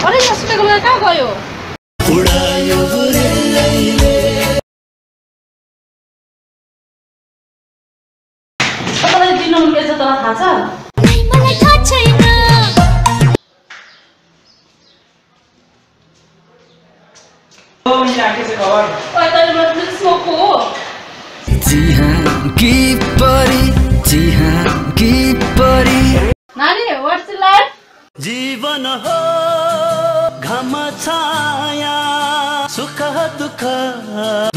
अरे यसको बेला कहाँ गयो उडायो रेलैले तपाईलाई दिन उनले चाहिँ तल थाहा छ नै मलाई थाहा छैन ओ यहाँ के छ खबर ओइ तले म स्मोक हो जी हां की परी नानी व्हाट्स लाइफ जीवन हो घम छाया सुख दुख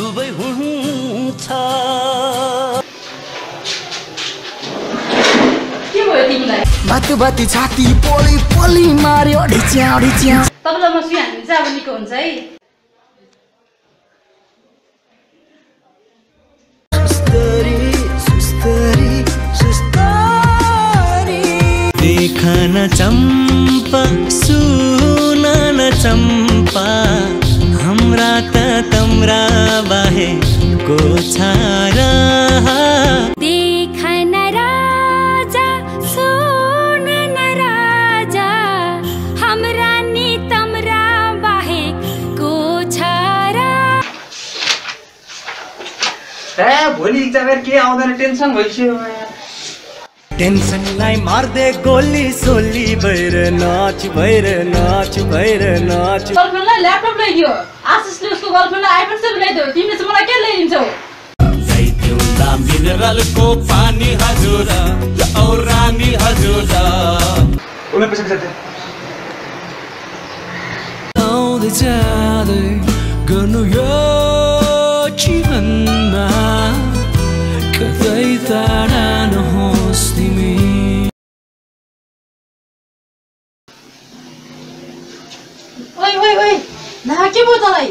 दुबै हुन्छ के भयो तिमीलाई बाती छाती पोली मार्यो ढिच्या तपाईलाई म सुई हान्दिन्छ अब निको हुन्छ है देखन चम्पा सुनन चम्पा हमरा त तम्रा बाहे को छारा देखन राजा सुनन राजा हमरा नि तम्रा बाहे को छारा भोलि इक्जाम के आउँदैन टेन्सन भइसक्यो टेन्सनलाई मार्दे गोली सोली भएर नाच गर्लफ्रेन्डलाई ल्यापटप ल्याइदियो आशिषले उसको गर्लफ्रेन्डलाई आइफोन 7 ल्याइदियो तिमीले चाहिँ मलाई के ल्याइदिन्छौ ल्याइदिउ ला मिनरलको पानी हजुर औ रानी हजुर उले पैसा दिन्छ आउँदै जाँदै गर्नु यो जीवनमा कतै टाढा नहोस् तिमी ओइ ला के भयो तँलाई